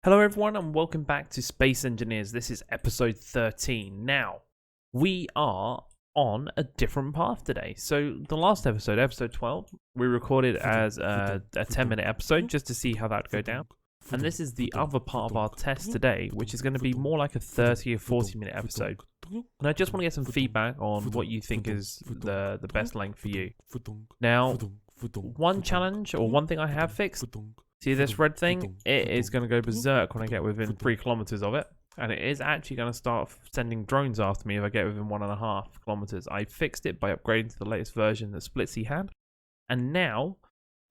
Hello everyone and welcome back to Space Engineers. This is episode 13. Now, we are on a different path today. So the last episode, episode 12, we recorded as a 10-minute episode just to see how that would go down. And this is the other part of our test today, which is going to be more like a 30 or 40-minute episode. And I just want to get some feedback on what you think is the best length for you. Now, one challenge or one thing I have fixed. See this red thing? It is going to go berserk when I get within 3 kilometers of it. And it is actually going to start sending drones after me if I get within 1.5 kilometers. I fixed it by upgrading to the latest version that Splitsy had. And now,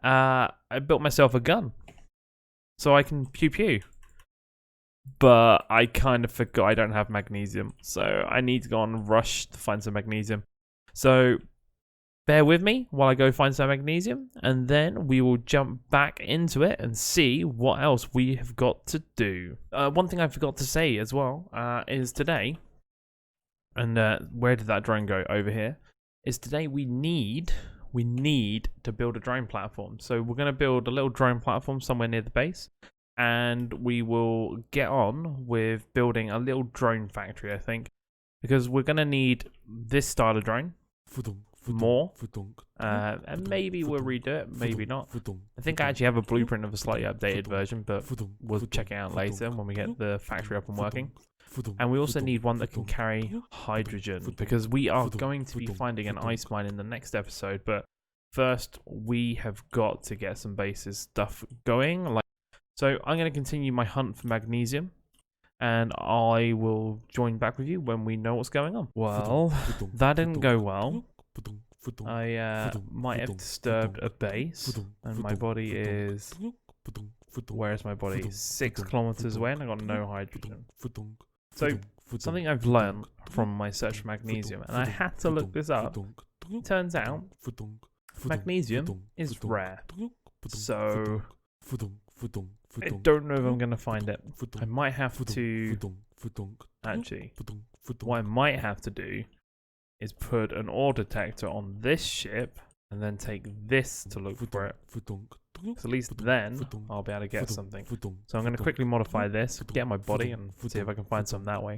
I built myself a gun. So I can pew pew. But I kind of forgot I don't have magnesium. So I need to go on rush to find some magnesium. So bear with me while I go find some magnesium, and then we will jump back into it and see what else we have got to do. One thing I forgot to say as well is today, and where did that drone go? Over here. Is today we need to build a drone platform. So we're going to build a little drone platform somewhere near the base, and we will get on with building a little drone factory, I think, because we're going to need this style of drone. More and maybe we'll redo it, maybe not. I think I actually have a blueprint of a slightly updated version, but we'll check it out later when we get the factory up and working. And we also need one that can carry hydrogen, because we are going to be finding an ice mine in the next episode. But first we have got to get some bases stuff going. So I'm going to continue my hunt for magnesium, and I will join back with you when we know what's going on. Well, that didn't go well. I might have disturbed a base, and my body is... Where is my body? 6 kilometers away, and I got no hydrogen. So, something I've learned from my search for magnesium, and I had to look this up. It turns out, magnesium is rare. So, I don't know if I'm going to find it. I might have to... Actually, what I might have to do is put an ore detector on this ship and then take this to look for it. Because at least then I'll be able to get something. So I'm going to quickly modify this, get my body, and see if I can find some that way.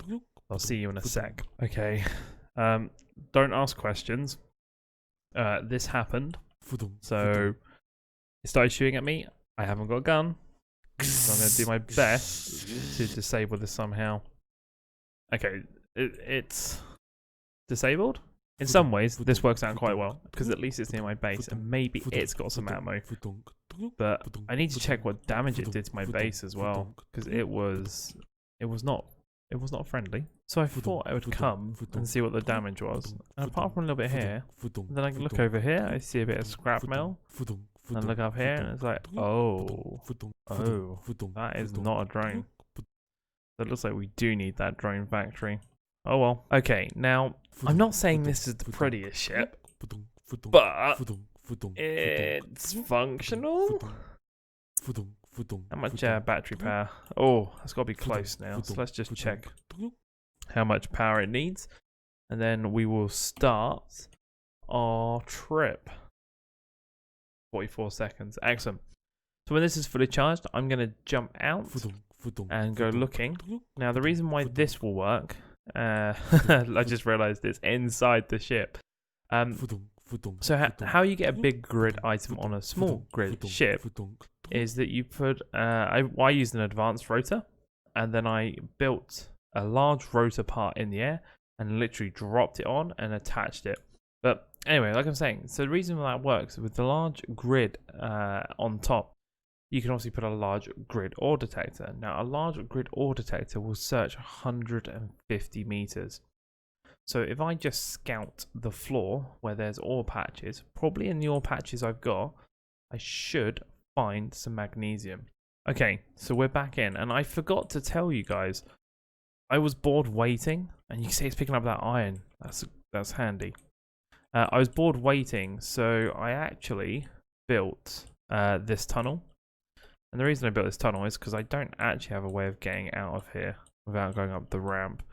I'll see you in a sec. Okay. Don't ask questions. This happened. So it started shooting at me. I haven't got a gun. So I'm going to do my best to disable this somehow. Okay. It's disabled. In some ways, this works out quite well, because at least it's near my base, and maybe it's got some ammo. But I need to check what damage it did to my base as well, because it was not friendly. So I thought I would come and see what the damage was. And apart from a little bit here, then I can look over here, I see a bit of scrap metal, and look up here, and it's like, oh, that is not a drone. So it looks like we do need that drone factory. Oh well. Okay, now, I'm not saying this is the prettiest ship, but it's functional. How much battery power? Oh, that's got to be close now. So let's just check how much power it needs, and then we will start our trip. 44 seconds. Excellent. So when this is fully charged, I'm going to jump out and go looking. Now, the reason why this will work... I just realized it's inside the ship. So how you get a big grid item on a small grid ship is that you put I used an advanced rotor, and then I built a large rotor part in the air and literally dropped it on and attached it. But anyway, like I'm saying, so the reason why that works with the large grid on top, you can also put a large grid ore detector. Now, a large grid ore detector will search 150 meters. So if I just scout the floor where there's ore patches, probably in the ore patches I've got, I should find some magnesium. Okay, so we're back in, and I forgot to tell you guys, I was bored waiting, and you can see it's picking up that iron. That's handy. I was bored waiting, so I actually built this tunnel. And the reason I built this tunnel is because I don't actually have a way of getting out of here without going up the ramp.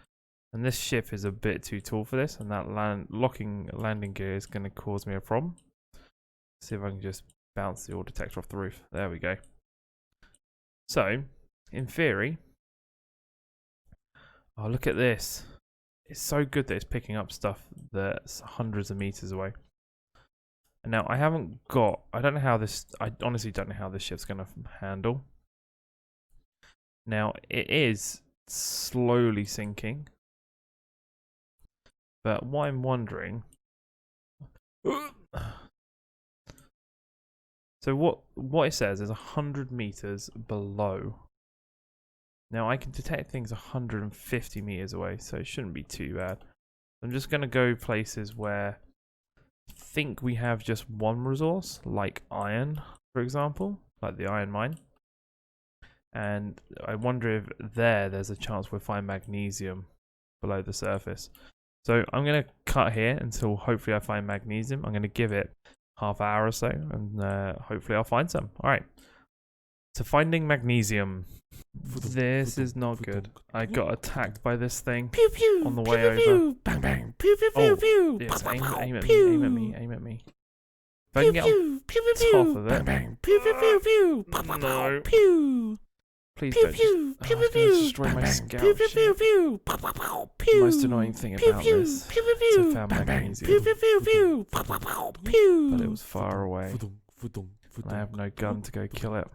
And this ship is a bit too tall for this, and that locking landing gear is going to cause me a problem. See if I can just bounce the ore detector off the roof. There we go. So, in theory... Oh, look at this. It's so good that it's picking up stuff that's hundreds of meters away. And now, I don't know how this... I honestly don't know how this ship's going to handle. Now, it is slowly sinking. But what I'm wondering... So what it says is 100 meters below. Now I can detect things 150 meters away, so it shouldn't be too bad. I'm just going to go places where I think we have just one resource, like iron, for example, like the iron mine. And I wonder if there's a chance we'll find magnesium below the surface. So I'm going to cut here until hopefully I find magnesium. I'm going to give it half hour or so, and hopefully I'll find some. All right. So finding magnesium. This is not good. I got attacked by this thing on the way over. Bang bang. Oh, yes, aim at me. Aim at me. Aim at me. If I can get on top of it. No. Please don't just... Oh, it's going to destroy my scout ship. The most annoying thing about this is I found magnesium. But it was far away. And I have no gun to go kill it.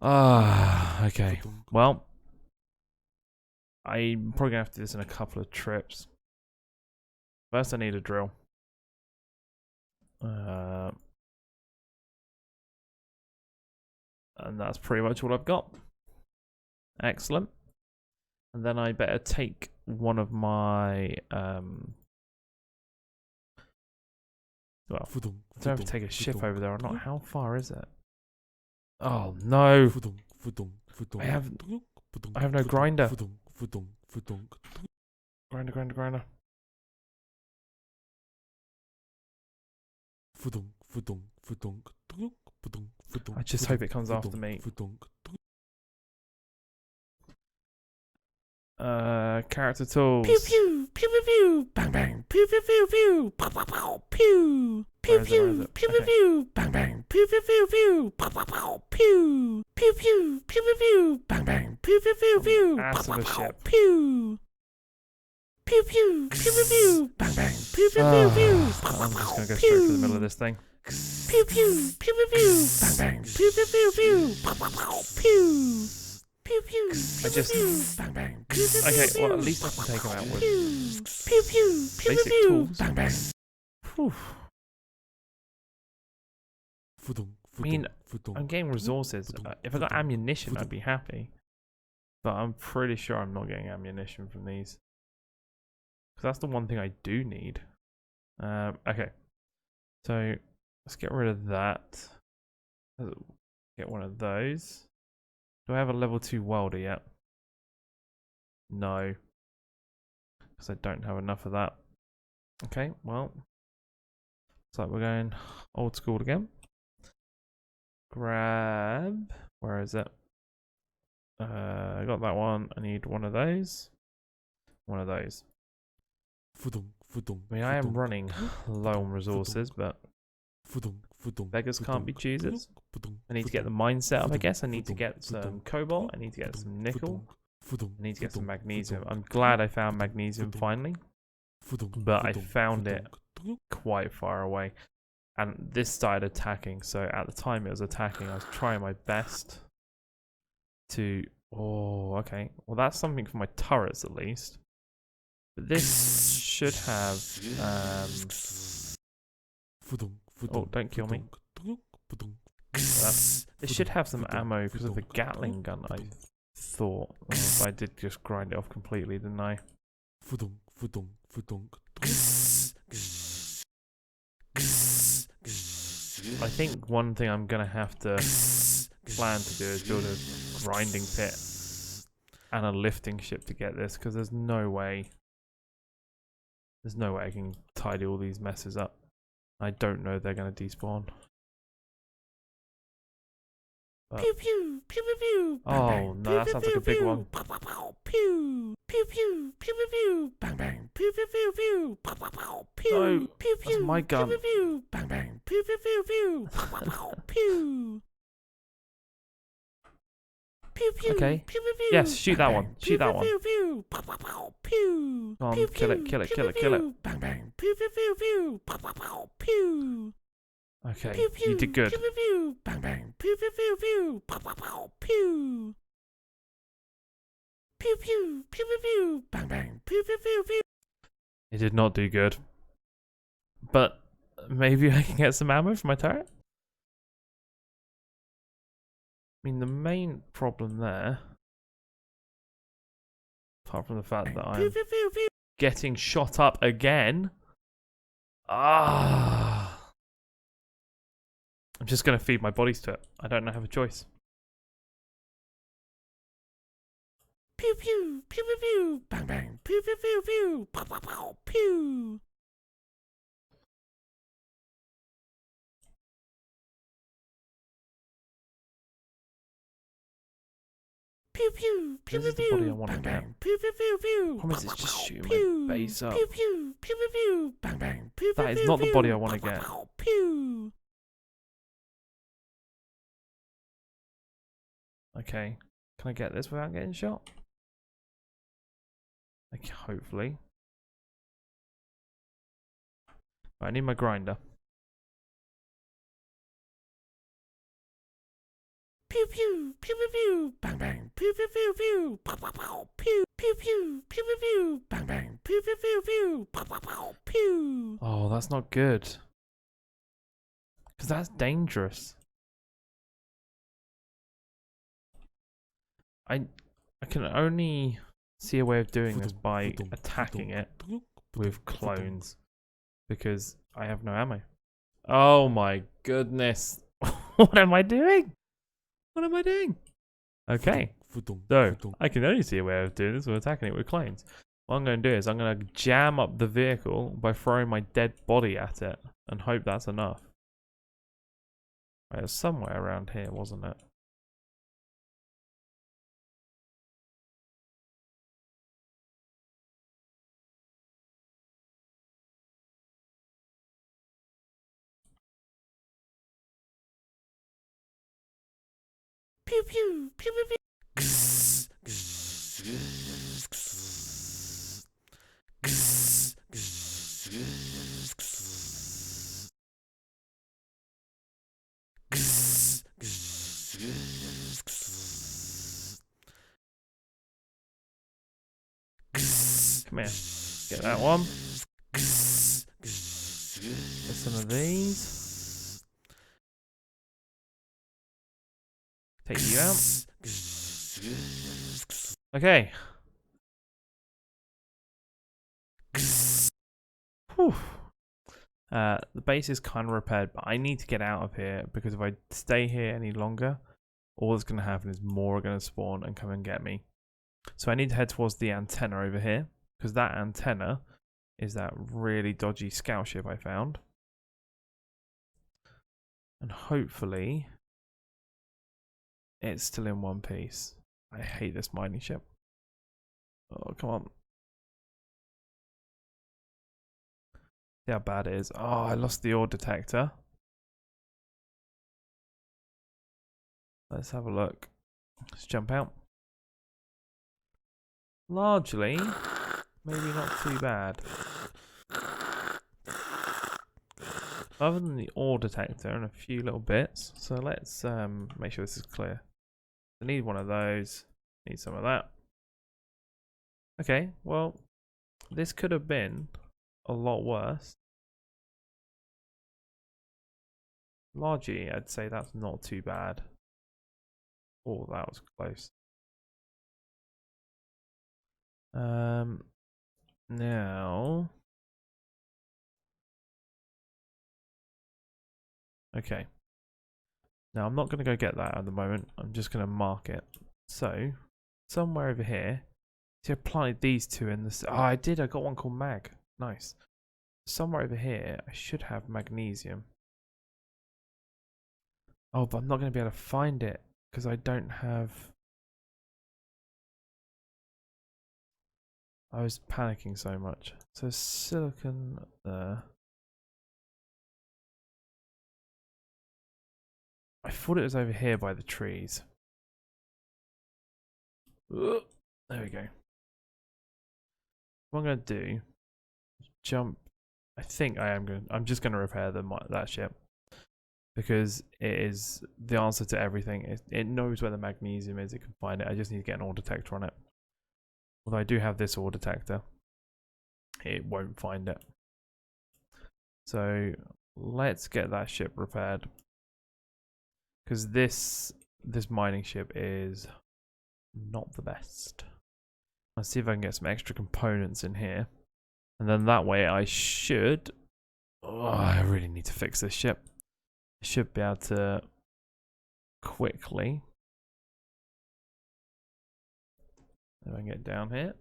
Okay. Well, I'm probably going to have to do this in a couple of trips. First, I need a drill. And that's pretty much all I've got. Excellent. And then I better take one of my... well, I don't have to take a ship over there or not. How far is it? Oh, no. I have no grinder. Grinder. I just hope it comes after me. Character tools. Bang bang. Where is it? Bang bang. Bang bang. Ass of a ship. Bang bang. I'm just gonna go straight for the middle of this thing. Bang bang. I just... Bang bang. Okay, well at least I can take him out with basic tools. Bang bang. Whew. I mean, I'm getting resources. If I got ammunition, I'd be happy. But I'm pretty sure I'm not getting ammunition from these. Because that's the one thing I do need. Okay. So, let's get rid of that. Get one of those. Do I have a level 2 welder yet? No. Because I don't have enough of that. Okay, well. Looks like we're going old school again. Grab. Where is it? I got that one. I need one of those. One of those. I mean, I am running low on resources, but beggars can't be choosers. I need to get the mine set up, I guess. I need to get some cobalt. I need to get some nickel. I need to get some magnesium. I'm glad I found magnesium finally. But I found it quite far away. And this started attacking. So at the time it was attacking, I was trying my best to... Oh, okay. Well, that's something for my turrets at least. But this should have... Oh, don't kill me. This should have some ammo because of the Gatling gun, I thought. Oh, but I did just grind it off completely, didn't I? I think one thing I'm going to have to plan to do is build a grinding pit and a lifting ship to get this, because there's no way I can tidy all these messes up. I don't know they're going to despawn. But... Oh no, that sounds like a big one. No, that's my gun. Okay. Yes, shoot that one. Shoot that one. Come on, kill it, kill it, kill it, kill it. Okay, you did good. It did not do good. But maybe I can get some ammo for my turret? I mean, the main problem there, apart from the fact that I'm getting shot up again. I'm just going to feed my bodies to it. I don't have a choice. Pew pew pew pew pew bang bang pew pew pew pew pow pow pow pew. Pew pew pew This is the body I want to get. pew pew pew pew. Promise it's just shooting my base up. Pew pew pew pew pew bang bang pew. That is not the body I want to get. Pew. Okay, can I get this without getting shot? Okay, hopefully. Right, I need my grinder. Pew pew pew pew pew bang bang pew pew pew pew pow pow pow pew pew pew pew pew pew bang bang pew pew pew pew pow pow pow pew. Oh, that's not good. Because that's dangerous. I can only see a way of doing this by attacking it with clones. Because I have no ammo. Oh my goodness. What am I doing? What am I doing? Okay. So, I can only see a way of doing this with attacking it with clones. What I'm going to do is I'm going to jam up the vehicle by throwing my dead body at it. And hope that's enough. Right, it was somewhere around here, wasn't it? Pew pew pew pew pew. Come here. Get that one. Get some of these. Take you out. Okay. Whew. The base is kind of repaired, but I need to get out of here because if I stay here any longer, all that's going to happen is more are going to spawn and come and get me. So I need to head towards the antenna over here because that antenna is that really dodgy scout ship I found. And hopefully it's still in one piece. I hate this mining ship. Oh, come on. See how bad it is. Oh, I lost the ore detector. Let's have a look. Let's jump out. Largely, maybe not too bad. Other than the ore detector and a few little bits. So let's make sure this is clear. I need one of those. Need some of that. Okay, well, this could have been a lot worse. Largely, I'd say that's not too bad. Oh, that was close. Now, okay. Now I'm not going to go get that at the moment. I'm just going to mark it. So, somewhere over here. See, I planted these two in this. Oh, I did. I got one called Mag. Nice. Somewhere over here, I should have magnesium. Oh, but I'm not going to be able to find it because I don't have. I was panicking so much. So silicon there. I thought it was over here by the trees. There we go. What I'm going to do is jump. I think I'm just going to repair that ship. Because it is the answer to everything. It knows where the magnesium is. It can find it. I just need to get an ore detector on it. Although I do have this ore detector, it won't find it. So let's get that ship repaired. Because this mining ship is not the best. Let's see if I can get some extra components in here. And then that way I should... Oh, I really need to fix this ship. I should be able to quickly... If I can get down here.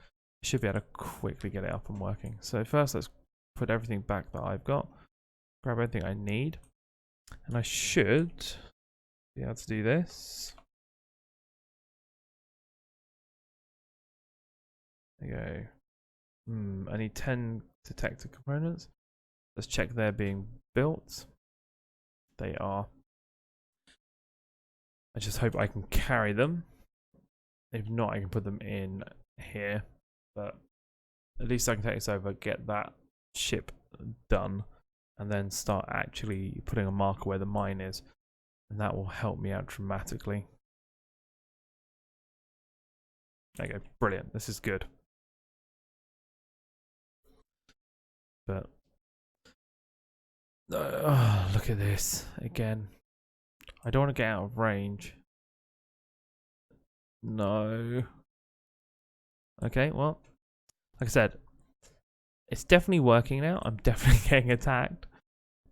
I should be able to quickly get it up and working. So first let's put everything back that I've got. Grab everything I need. And I should be able to do this. There you go. I need 10 detector components. Let's check they're being built. They are. I just hope I can carry them. If not, I can put them in here. But at least I can take this over, get that ship done, and then start actually putting a marker where the mine is. And that will help me out dramatically. There you go. Brilliant. This is good. But look at this again. I don't want to get out of range. No. Okay, well, like I said, it's definitely working now. I'm definitely getting attacked.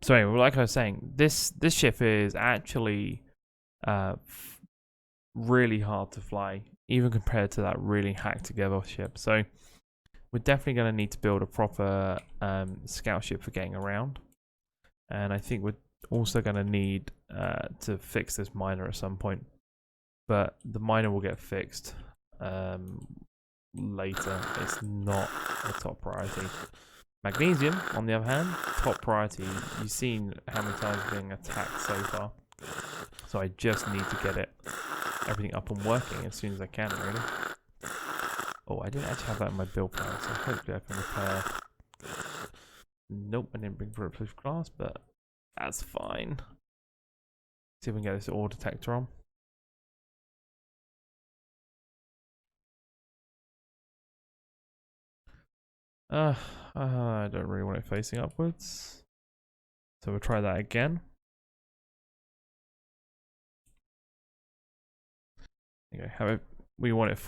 So anyway, like I was saying, this ship is actually really hard to fly, even compared to that really hacked together ship. So we're definitely going to need to build a proper scout ship for getting around. And I think we're also going to need to fix this miner at some point. But the miner will get fixed later. It's not a top priority. Magnesium, on the other hand, top priority. You've seen how many times it's being attacked so far. So I just need to get everything up and working as soon as I can, really. Oh, I didn't actually have that in my build plan, so hopefully I can repair. Nope, I didn't bring bulletproof glass, but that's fine. See if we can get this ore detector on. I don't really want it facing upwards. So we'll try that again. Okay, we want it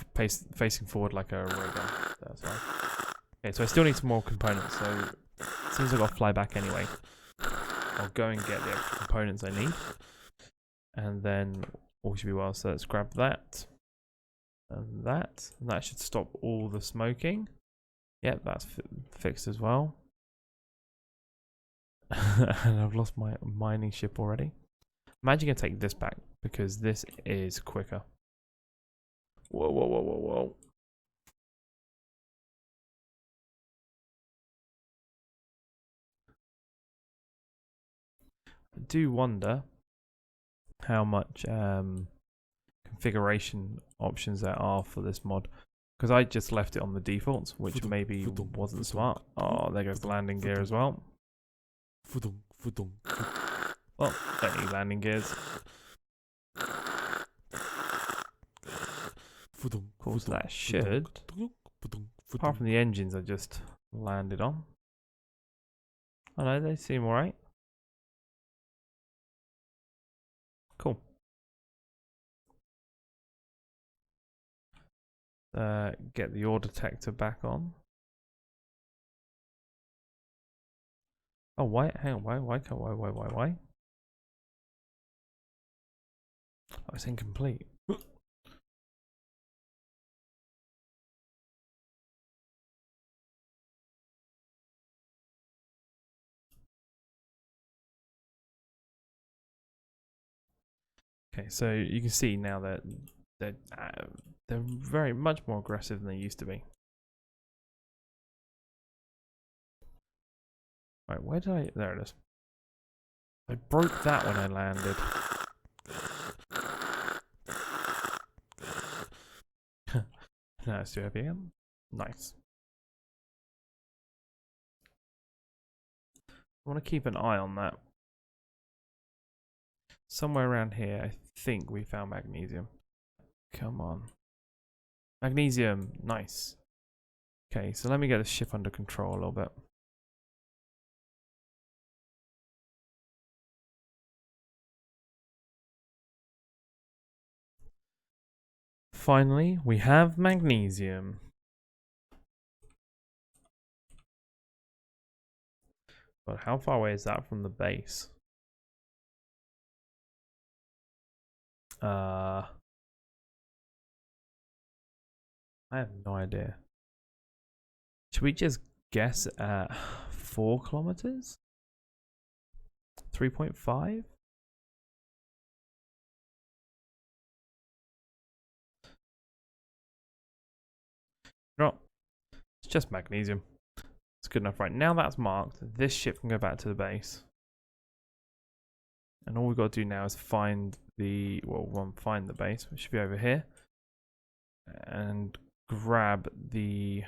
facing forward like a ray gun. That's fine. Okay, so I still need some more components. So it seems I've got to fly back anyway. I'll go and get the extra components I need. And then all should be well. So let's grab that. And that. And that should stop all the smoking. Yep, that's fixed as well. And I've lost my mining ship already. Imagine I take this back because this is quicker. Whoa, whoa, whoa, whoa, whoa. I do wonder how much configuration options there are for this mod. Because I just left it on the defaults, which maybe wasn't smart. Oh, there goes the landing gear as well. Well, don't need landing gears. Of course, that should. Apart from the engines I just landed on. Oh no, they seem alright. Cool. Get the ore detector back on. Oh, why? Hang on, why? Oh, it's incomplete. Okay, so you can see now that they're very much more aggressive than they used to be. Right, where did I? There it is. I broke that when I landed. No, it's too heavy again. Nice. I want to keep an eye on that. Somewhere around here, I think we found magnesium. Come on. Magnesium. Nice. Okay, so let me get this ship under control a little bit. Finally, we have magnesium. But how far away is that from the base? I have no idea. Should we just guess at 4 kilometers? 3.5? No, it's just magnesium. It's good enough. Right, now that's marked, this ship can go back to the base. And all we've got to do now is find the, find the base, which should be over here. And grab the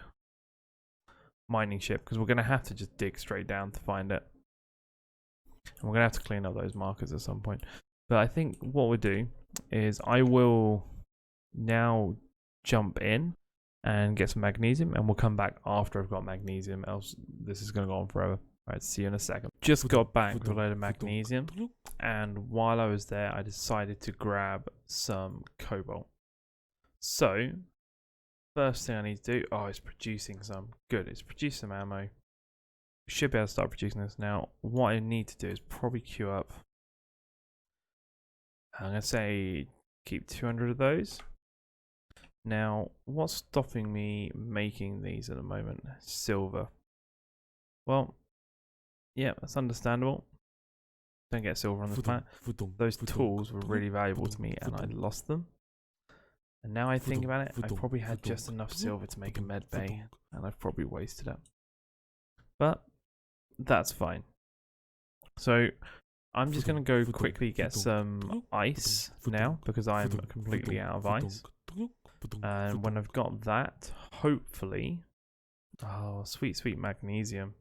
mining ship, because we're going to have to just dig straight down to find it. And we're going to have to clean up those markers at some point. But I think what we'll do is I will now jump in and get some magnesium, and we'll come back after I've got magnesium, else this is going to go on forever. Alright, see you in a second. Just got back with a load of magnesium, and while I was there I decided to grab some cobalt. So first thing I need to do, it's producing some. Good, it's produced some ammo. We should be able to start producing this now. What I need to do is probably queue up, I'm going to say keep 200 of those. Now, what's stopping me making these at the moment? Silver. Well, yeah, that's understandable. Don't get silver on the planet. Those tools were really valuable to me and I lost them. And now I think about it, I probably had just enough silver to make a med bay and I've probably wasted it. But that's fine. So I'm just going to go quickly get some ice now because I'm completely out of ice. And when I've got that, hopefully, sweet magnesium.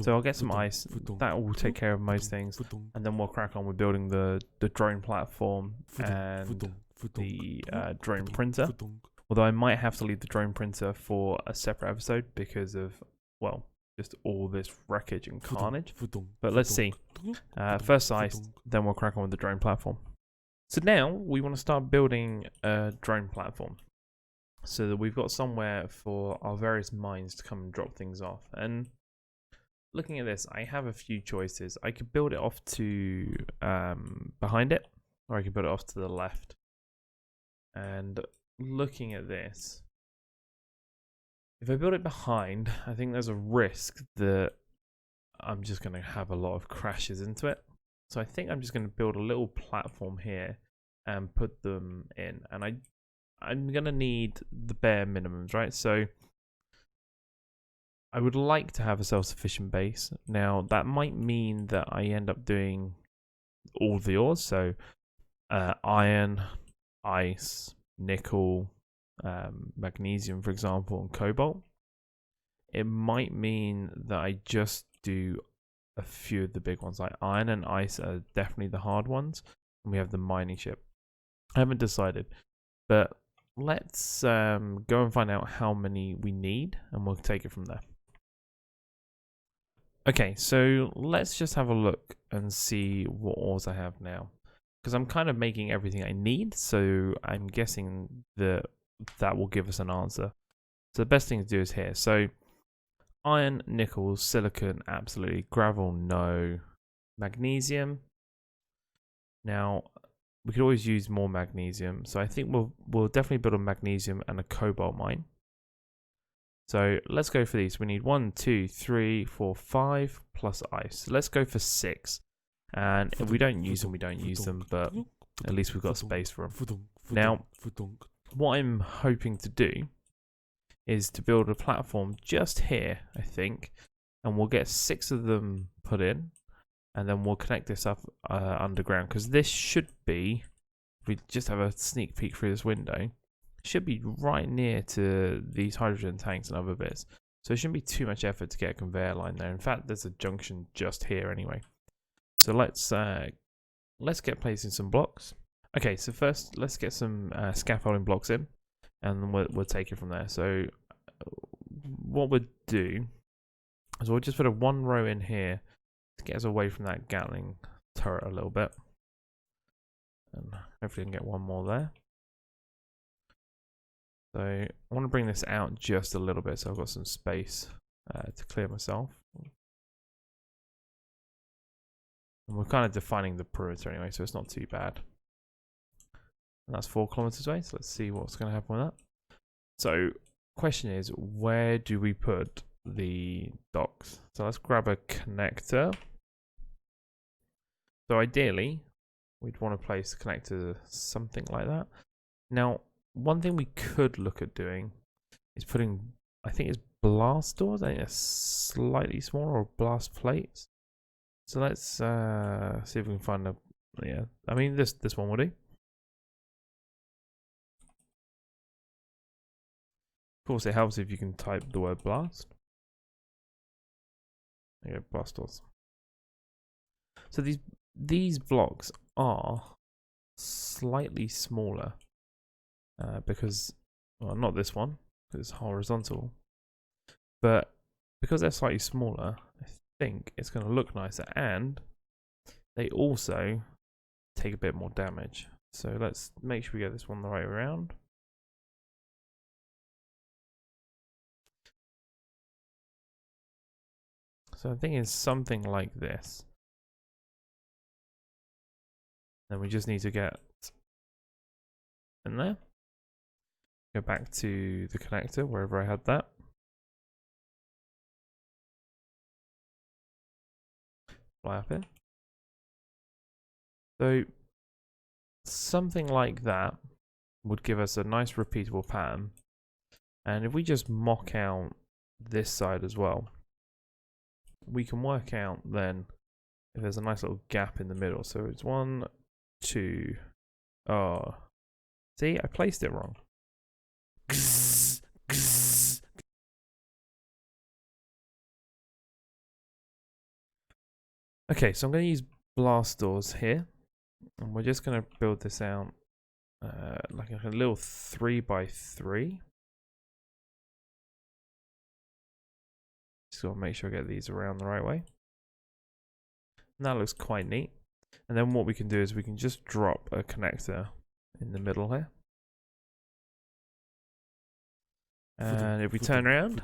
So I'll get some ice. That will take care of most things, and then we'll crack on with building the drone platform and the drone printer. Although I might have to leave the drone printer for a separate episode because of, well, just all this wreckage and carnage. But let's see. First ice, then we'll crack on with the drone platform. So now we want to start building a drone platform so that we've got somewhere for our various mines to come and drop things off. And looking at this, I have a few choices. I could build it off to behind it, or I could build it off to the left. And looking at this, if I build it behind, I think there's a risk that I'm just going to have a lot of crashes into it. So I think I'm just going to build a little platform here and put them in. And I'm going to need the bare minimums, right? So I would like to have a self-sufficient base. Now, that might mean that I end up doing all the ores. So iron, ice, nickel, magnesium, for example, and cobalt. It might mean that I just do a few of the big ones, like iron and ice are definitely the hard ones, and we have the mining ship. I haven't decided, but let's go and find out how many we need, and we'll take it from there. Okay, so let's just have a look and see what ores I have now, because I'm kind of making everything I need, so I'm guessing that will give us an answer. So the best thing to do is here. So iron, nickel, silicon, absolutely. Gravel, no. Magnesium. Now, we could always use more magnesium. So I think we'll definitely build a magnesium and a cobalt mine. So let's go for these. We need 1, 2, 3, 4, 5 plus ice. So let's go for 6. And if we don't use them, we don't use them. But at least we've got space for them. Now, what I'm hoping to do is to build a platform just here, I think, and we'll get 6 of them put in, and then we'll connect this up underground, because this should be, if we just have a sneak peek through this window, should be right near to these hydrogen tanks and other bits. So it shouldn't be too much effort to get a conveyor line there. In fact, there's a junction just here anyway. So let's get placing some blocks. Okay, so first let's get some scaffolding blocks in, and then we'll take it from there. So what we'll do is we'll just put a 1 row in here to get us away from that Gatling turret a little bit, and hopefully we can get 1 more there. So I want to bring this out just a little bit so I've got some space to clear myself. And we're kind of defining the perimeter anyway, so it's not too bad. And that's 4 kilometers away, so let's see what's going to happen with that. So question is, where do we put the docks? So let's grab a connector. So ideally, we'd want to place a connector something like that. Now, one thing we could look at doing is putting, I think it's blast doors. I think they're slightly smaller, or blast plates. So let's see if we can find a, yeah, I mean this one will do. Of course, it helps if you can type the word blast. There you go, blast doors. So these blocks are slightly smaller because, well, not this one because it's horizontal, but because they're slightly smaller, I think it's going to look nicer, and they also take a bit more damage. So let's make sure we get this one the right way around. So I think it's something like this. Then we just need to get in there. Go back to the connector, wherever I had that. Fly up in. So something like that would give us a nice repeatable pattern. And if we just mock out this side as well, we can work out then if there's a nice little gap in the middle. So it's 1, 2. Oh, see, I placed it wrong. Okay, so I'm going to use blast doors here, and we're just going to build this out like a little 3x3. Just got to make sure I get these around the right way. And that looks quite neat. And then what we can do is we can just drop a connector in the middle here. And if we turn around,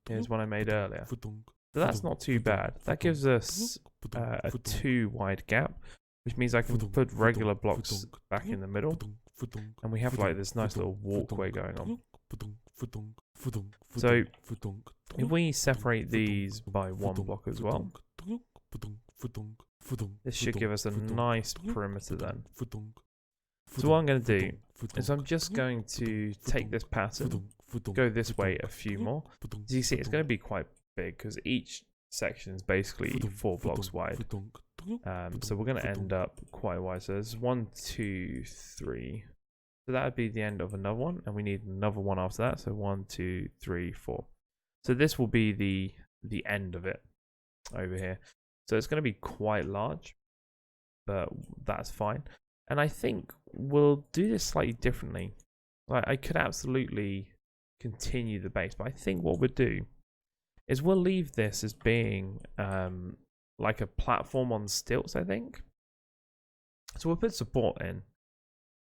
here's one I made earlier. So that's not too bad. That gives us a 2 wide gap, which means I can put regular blocks back in the middle. And we have like this nice little walkway going on. So if we separate these by 1 block as well, this should give us a nice perimeter then. So what I'm going to do is I'm just going to take this pattern, go this way a few more. As you see, it's going to be quite big because each section is basically 4 blocks wide. So we're going to end up quite wide. So there's 1, 2, 3. So that would be the end of another one, and we need another one after that. So 1, 2, 3, 4. So this will be the end of it over here. So it's going to be quite large, but that's fine. And I think we'll do this slightly differently. Like, I could absolutely continue the base, but I think what we'll do is we'll leave this as being like a platform on stilts, I think. So we'll put support in,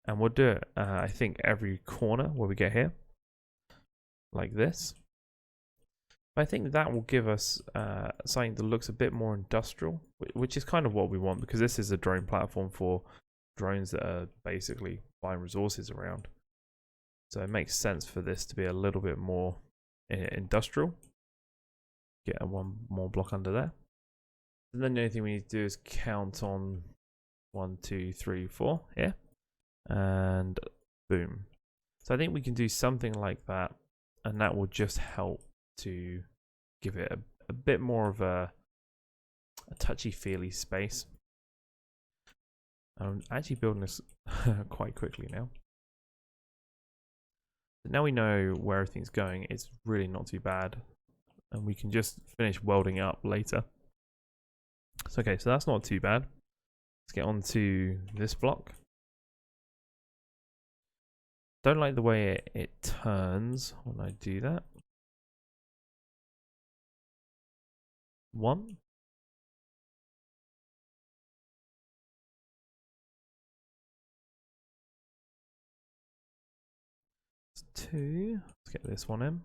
and we'll do it, I think, every corner where we get here, like this. I think that will give us something that looks a bit more industrial, which is kind of what we want, because this is a drone platform for drones that are basically flying resources around. So it makes sense for this to be a little bit more industrial. Get a 1 more block under there. And then the only thing we need to do is count on 1, 2, 3, 4 here. And boom. So I think we can do something like that, and that will just help to give it a bit more of a touchy-feely space. I'm actually building this quite quickly now. Now we know where everything's going. It's really not too bad. And we can just finish welding up later. So, okay, so that's not too bad. Let's get on to this block. Don't like the way it turns when I do that. 1. 2. Let's get this one in.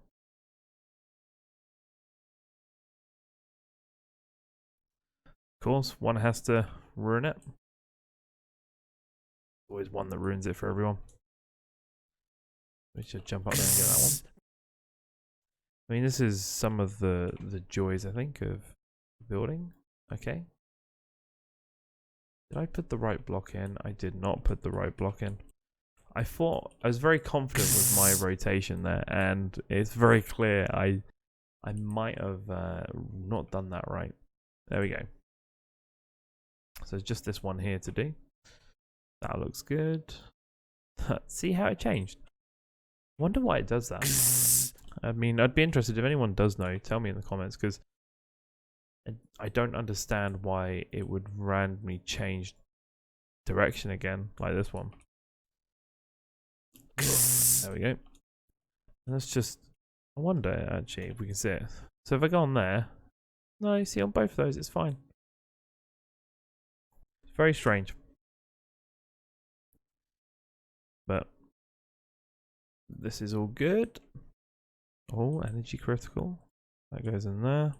Of course, one has to ruin it. Always one that ruins it for everyone. We should jump up there and get that one. I mean, this is some of the joys, I think, of building. Okay. Did I put the right block in? I did not put the right block in. I was very confident with my rotation there, and it's very clear I might have not done that right. There we go. So it's just this one here to do. That looks good. See how it changed? Wonder why it does that. I mean, I'd be interested if anyone does know. Tell me in the comments, because I don't understand why it would randomly change direction again like this one. There we go. And let's just, I wonder actually if we can see it. So if I go on there, no, you see on both of those it's fine. It's very strange. But this is all good. Oh, energy critical. That goes in there.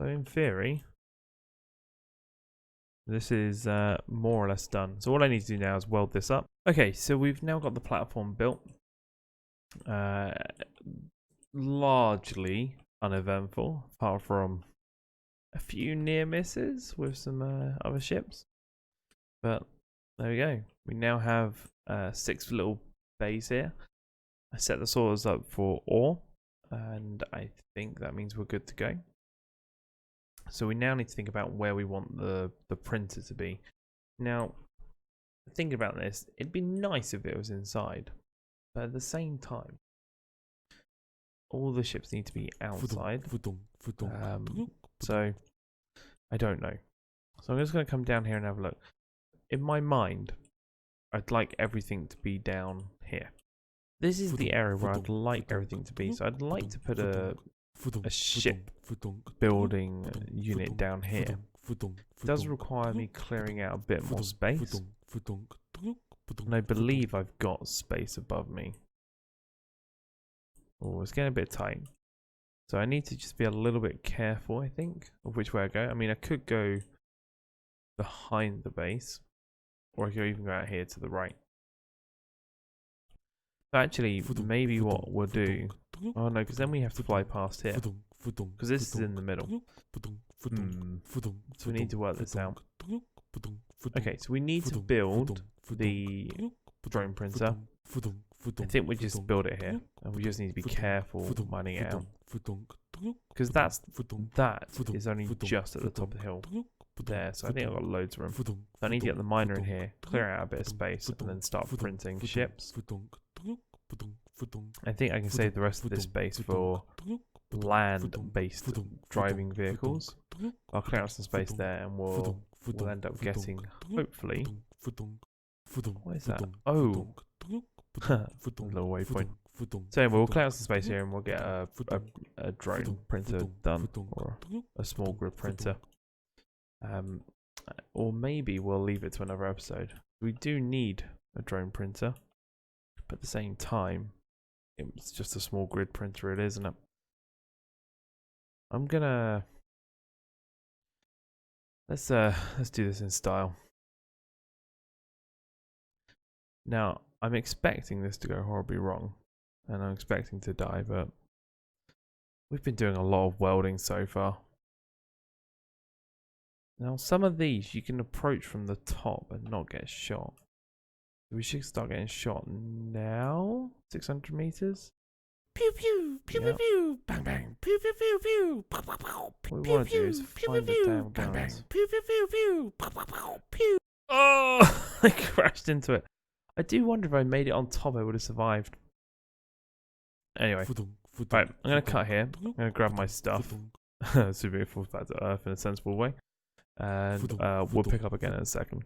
So in theory, this is more or less done. So all I need to do now is weld this up. Okay, so we've now got the platform built. Largely uneventful, apart from a few near misses with some other ships. But there we go. We now have 6 little bays here. I set the sorters up for ore, and I think that means we're good to go. So we now need to think about where we want the printer to be. Now, thinking about this, it'd be nice if it was inside, but at the same time, all the ships need to be outside. So I don't know. So I'm just going to come down here and have a look. In my mind, I'd like everything to be down here. This is the area where I'd like everything to be. So I'd like to put a ship building unit down here. It does require me clearing out a bit more space. And I believe I've got space above me. Oh, it's getting a bit tight. So I need to just be a little bit careful, I think, of which way I go. I mean, I could go behind the base, or I could even go out here to the right. So actually, maybe what we'll do... Oh no, because then we have to fly past here. Because this is in the middle. So we need to work this out. Okay, so we need to build the drone printer. I think we just build it here, and we just need to be careful mining it out, because that is only just at the top of the hill there. So I think I've got loads of room. So I need to get the miner in here, clear out a bit of space, and then start printing ships. I think I can save the rest of this space for land-based driving vehicles. I'll clear out some space there, and we'll end up getting, hopefully. What is that? Oh. Little waypoint. So anyway, we'll clear out some space here and we'll get a drone printer done, or a small grid printer. Or maybe we'll leave it to another episode. We do need a drone printer, but at the same time, it's just a small grid printer, it isn't it? I'm gonna let's do this in style. Now, I'm expecting this to go horribly wrong, and I'm expecting to die, but we've been doing a lot of welding so far. Now, some of these you can approach from the top and not get shot. We should start getting shot now. 600 meters. Pew pew pew pew Yep. pew. Bang bang. Pew pew pew pew. What we want to do is find the damn Bang bang. guns. Pew pew pew pew. Pew. Oh, I crashed into it. I do wonder if I made it on top, I would have survived. Anyway, right, I'm going to cut here. I'm going to grab my stuff. Assuming it falls back to Earth in a sensible way. And we'll pick up again in a second.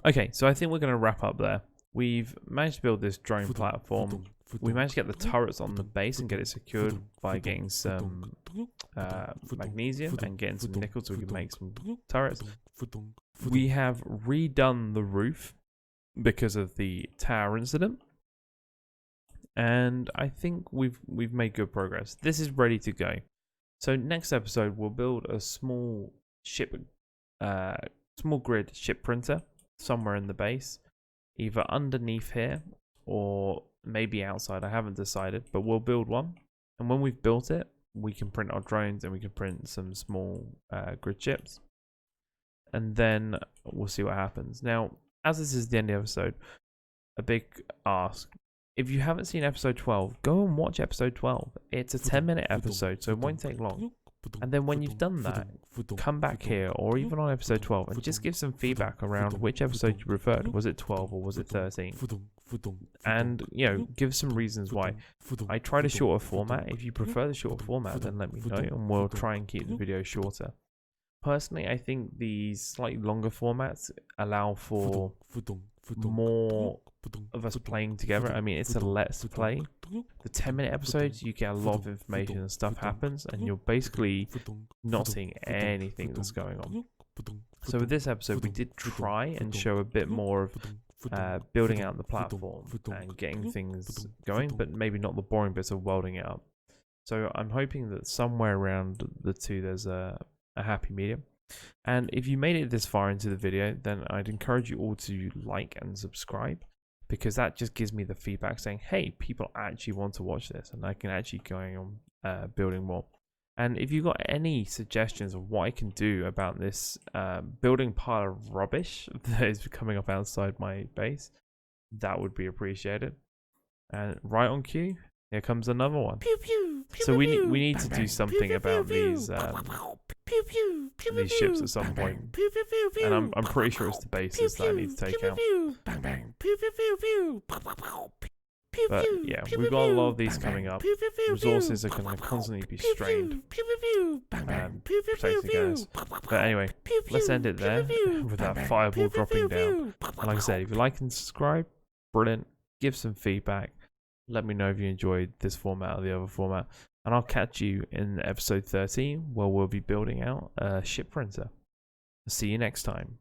Okay, so I think we're going to wrap up there. We've managed to build this drone platform. We managed to get the turrets on the base and get it secured by getting some magnesium and getting some nickel so we can make some turrets. We have redone the roof because of the tower incident. And I think we've made good progress. This is ready to go. So next episode we'll build a small grid ship printer somewhere in the base, either underneath here or maybe outside. I haven't decided, but we'll build one. And when we've built it, we can print our drones and we can print some small grid ships. And then we'll see what happens. Now, as this is the end of the episode, a big ask. If you haven't seen episode 12, go and watch episode 12. It's a 10-minute episode, so it won't take long. And then when you've done that, come back here or even on episode 12 and just give some feedback around which episode you preferred. Was it 12 or was it 13? And, you know, give some reasons why. I tried a shorter format. If you prefer the shorter format, then let me know and we'll try and keep the video shorter. Personally, I think these slightly longer formats allow for more of us playing together. I mean, it's a let's play. The 10-minute episodes, you get a lot of information and stuff happens, and you're basically not seeing anything that's going on. So with this episode, we did try and show a bit more of building out the platform and getting things going, but maybe not the boring bits of welding it up. So I'm hoping that somewhere around the two, there's a happy medium. And if you made it this far into the video, then I'd encourage you all to like and subscribe, because that just gives me the feedback saying, hey, people actually want to watch this and I can actually go on building more. And if you've got any suggestions of what I can do about this building pile of rubbish that is coming up outside my base, that would be appreciated. And right on cue, here comes another one. Pew, pew, pew, So we pew, need bang, to bang, do something pew, about pew, these pew, pew, pew, these pew, ships pew, at some bang, point. bang, pew, pew, pew, pew, And I'm pretty sure it's the bases that I need to take pew, out. pew, bang, bang, pew, pew, pew, pew, pew, But pew, yeah, pew, we've pew, got a lot pew, of these bang, coming bang, up. pew, pew, pew, Resources pew, are going to constantly be pew, strained. pew, pew, pew, bang, bang, pew, pew, Protect pew, the guys. pew, But anyway, pew, let's pew, end it pew, there pew, with bang, that bang, fireball pew, pew, dropping pew, down. pew, And like I said, if you like and subscribe, brilliant. Give some feedback. Let me know if you enjoyed this format or the other format. And I'll catch you in episode 13, where we'll be building out a ship printer. See you next time.